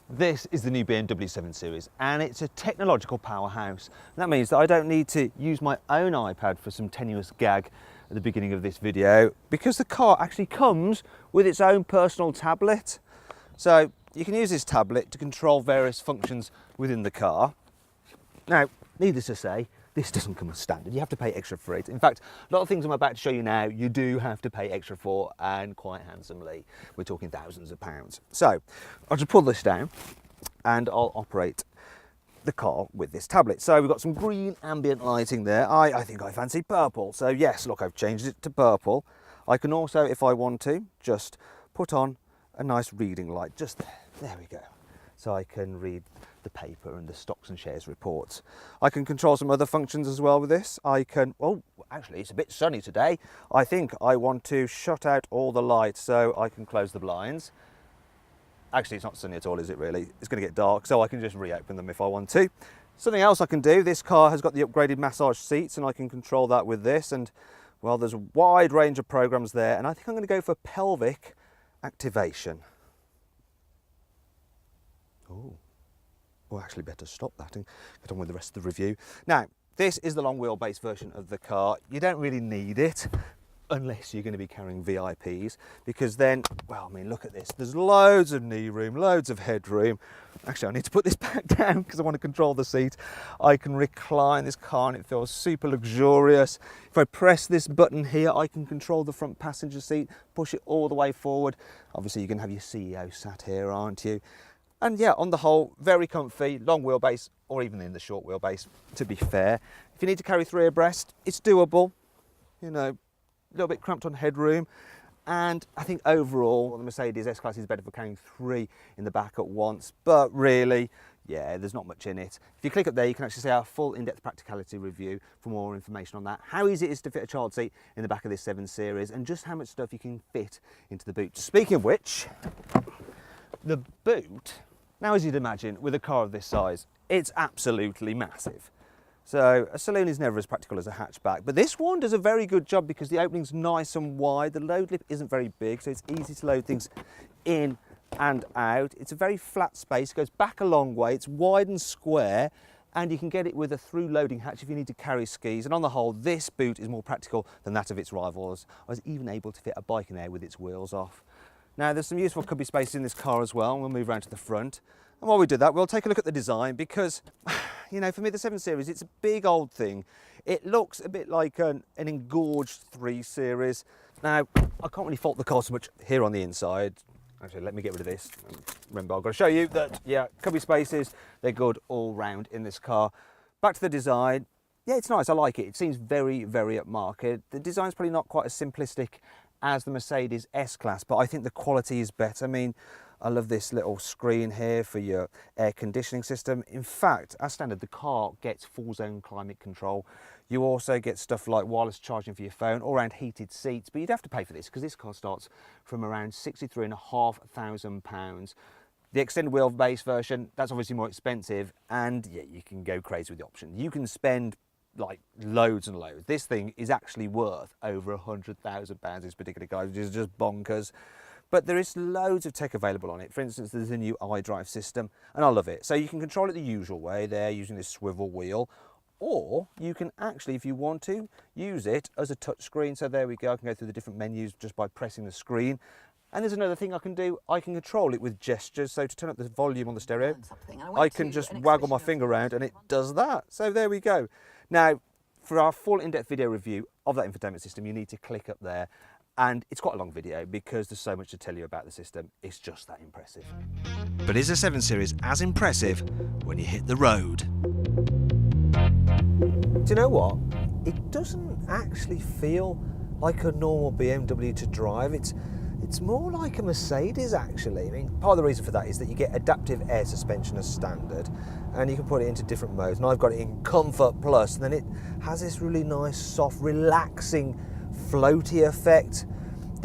This is the new BMW 7 Series and it's a technological powerhouse. That means that I don't need to use my own iPad for some tenuous gag at the beginning of this video because the car actually comes with its own personal tablet. So you can use this tablet to control various functions within the car. Now, needless to say, this doesn't come as standard. You have to pay extra for it. In fact, a lot of things I'm about to show you now, you do have to pay extra for, and quite handsomely. We're talking thousands of pounds. So I'll just pull this down and I'll operate the car with this tablet. So we've got some green ambient lighting there. I think I fancy purple. So yes, look, I've changed it to purple. I can also, if I want to, just put on a nice reading light just there. There we go. So I can read the paper and the stocks and shares reports. I can control some other functions as well with this. I can, oh, actually it's a bit sunny today. I think I want to shut out all the lights so I can close the blinds. Actually, it's not sunny at all, is it really? It's going to get dark, so I can just reopen them if I want to. Something else I can do, this car has got the upgraded massage seats and I can control that with this. And well, there's a wide range of programs there. And I think I'm going to go for pelvic activation. Oh, well, actually better stop that and get on with the rest of the review. Now, this is the long wheelbase version of the car. You don't really need it unless you're going to be carrying VIPs, because then, well, I mean, look at this. There's loads of knee room, loads of headroom. Actually, I need to put this back down because I want to control the seat. I can recline this car and it feels super luxurious. If I press this button here, I can control the front passenger seat, push it all the way forward. Obviously, you can have your CEO sat here, aren't you? And yeah, on the whole, very comfy, long wheelbase, or even in the short wheelbase, to be fair. If you need to carry 3 abreast, it's doable. You know, a little bit cramped on headroom. And I think overall, the Mercedes S-Class is better for carrying 3 in the back at once. But really, yeah, there's not much in it. If you click up there, you can actually see our full in-depth practicality review for more information on that. How easy it is to fit a child seat in the back of this 7 Series, and just how much stuff you can fit into the boot. Speaking of which, the boot, now as you'd imagine, with a car of this size, it's absolutely massive. So a saloon is never as practical as a hatchback, but this one does a very good job because the opening's nice and wide, the load lip isn't very big, so it's easy to load things in and out. It's a very flat space, it goes back a long way, it's wide and square, and you can get it with a through loading hatch if you need to carry skis. And on the whole, this boot is more practical than that of its rivals. I was even able to fit a bike in there with its wheels off. Now, there's some useful cubby space in this car as well. We'll move around to the front. And while we do that, we'll take a look at the design because, you know, for me, the 7 Series, it's a big old thing. It looks a bit like an engorged 3 Series. Now, I can't really fault the car so much here on the inside. Actually, let me get rid of this. Remember, I've got to show you that, yeah, cubby spaces, they're good all round in this car. Back to the design. Yeah, it's nice. I like it. It seems very, very upmarket. The design's probably not quite as simplistic as the Mercedes S-Class, but I think the quality is better. I mean, I love this little screen here for your air conditioning system. In fact, as standard, the car gets full zone climate control. You also get stuff like wireless charging for your phone, all around heated seats, but you'd have to pay for this because this car starts from around £63,500. The extended wheelbase version, that's obviously more expensive, and yeah, you can go crazy with the option. You can spend like loads and loads. This thing is actually worth over £100,000, this particular car, which is just bonkers. But there is loads of tech available on it. For instance, there's a new iDrive system, and I love it. So you can control it the usual way there using this swivel wheel, or you can actually, if you want to, use it as a touch screen. So there we go, I can go through the different menus just by pressing the screen. And there's another thing I can do, I can control it with gestures. So to turn up the volume on the stereo, I can just waggle my finger around and it does that. So there we go. Now, for our full in-depth video review of that infotainment system, you need to click up there. And it's quite a long video because there's so much to tell you about the system. It's just that impressive. But is the 7 Series as impressive when you hit the road? Do you know what? It doesn't actually feel like a normal BMW to drive. It's more like a Mercedes, actually. I mean, part of the reason for that is that you get adaptive air suspension as standard, and you can put it into different modes. And I've got it in Comfort Plus, and then it has this really nice, soft, relaxing, floaty effect.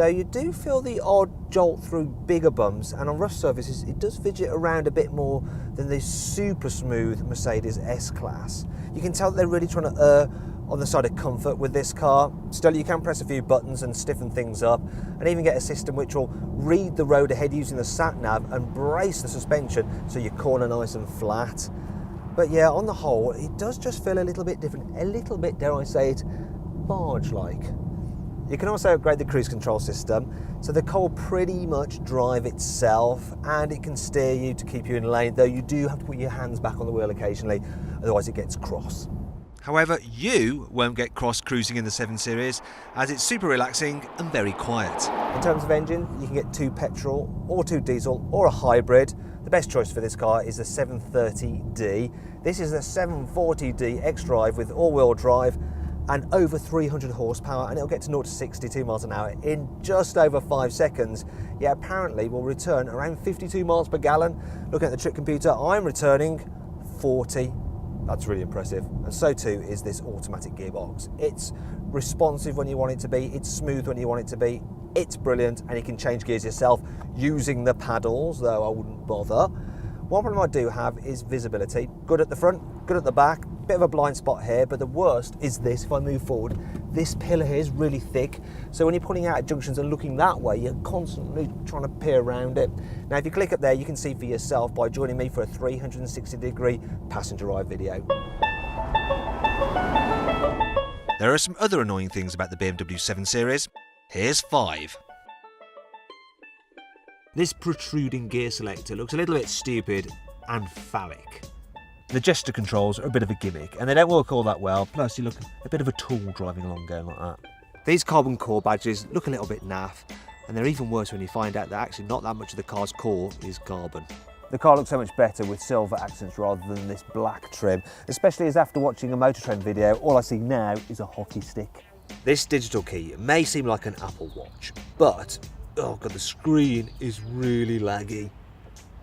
though you do feel the odd jolt through bigger bumps, and on rough surfaces it does fidget around a bit more than the super smooth Mercedes S-Class. You can tell that they're really trying to err on the side of comfort with this car. Still, you can press a few buttons and stiffen things up, and even get a system which will read the road ahead using the sat-nav and brace the suspension so your corner nice and flat. But yeah, on the whole, it does just feel a little bit different, a little bit, dare I say it, barge-like. You can also upgrade the cruise control system, so the car will pretty much drive itself, and it can steer you to keep you in lane, though you do have to put your hands back on the wheel occasionally, otherwise it gets cross. However, you won't get cross cruising in the 7 Series, as it's super relaxing and very quiet. In terms of engine, you can get 2 petrol or 2 diesel or a hybrid. The best choice for this car is the 730D. This is a 740D X-Drive with all-wheel drive and over 300 horsepower, and it'll get to 0 to 62 miles an hour in just over 5 seconds. Yet apparently will return around 52 miles per gallon. Looking at the trip computer, I'm returning 40. That's really impressive. And so too is this automatic gearbox. It's responsive when you want it to be, it's smooth when you want it to be, it's brilliant, and you can change gears yourself using the paddles, though I wouldn't bother. One problem I do have is visibility. Good at the front, good at the back, bit of a blind spot here, but the worst is this. If I move forward, this pillar here is really thick, so when you're pulling out at junctions and looking that way, you're constantly trying to peer around it. Now if you click up there, you can see for yourself by joining me for a 360-degree passenger ride video. There are some other annoying things about the BMW 7 Series. Here's 5. This protruding gear selector looks a little bit stupid and phallic. The gesture controls are a bit of a gimmick, and they don't work all that well, plus you look a bit of a tool driving along going like that. These carbon core badges look a little bit naff, and they're even worse when you find out that actually not that much of the car's core is carbon. The car looks so much better with silver accents rather than this black trim, especially as after watching a Motor Trend video, all I see now is a hockey stick. This digital key may seem like an Apple Watch, but oh god, the screen is really laggy.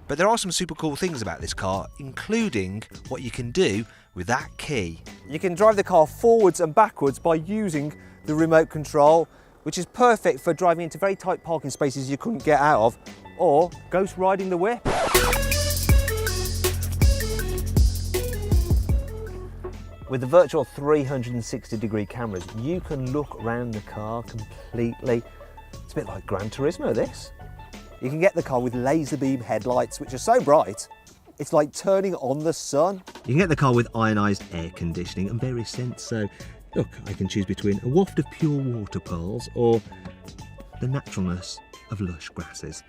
But there are some super cool things about this car, including what you can do with that key. You can drive the car forwards and backwards by using the remote control, which is perfect for driving into very tight parking spaces you couldn't get out of, or ghost riding the whip. With the virtual 360-degree cameras, you can look around the car completely. It's a bit like Gran Turismo, this. You can get the car with laser beam headlights, which are so bright, it's like turning on the sun. You can get the car with ionised air conditioning and various scents, so look, I can choose between a waft of pure water pearls or the naturalness of lush grasses.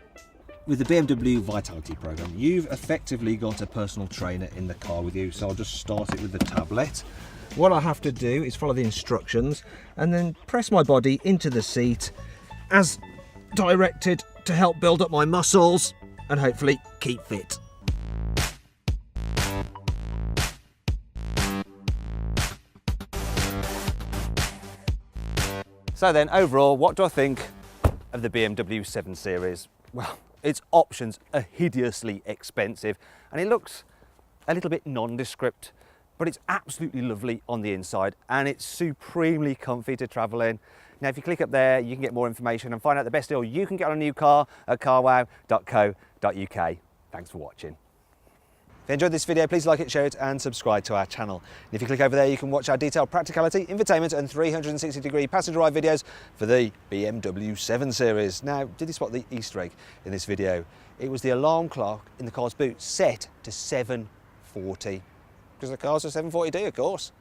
With the BMW Vitality program, you've effectively got a personal trainer in the car with you, so I'll just start it with the tablet. What I have to do is follow the instructions and then press my body into the seat as directed to help build up my muscles and hopefully keep fit. So then, overall, what do I think of the BMW 7 Series? Well, its options are hideously expensive and it looks a little bit nondescript, but it's absolutely lovely on the inside and it's supremely comfy to travel in. Now, if you click up there, you can get more information and find out the best deal you can get on a new car at carwow.co.uk. Thanks for watching. If you enjoyed this video, please like it, share it and subscribe to our channel. And if you click over there, you can watch our detailed practicality, infotainment and 360-degree passenger ride videos for the BMW 7 Series. Now, did you spot the Easter egg in this video? It was the alarm clock in the car's boot set to 7:40, because the car's a 740D, of course.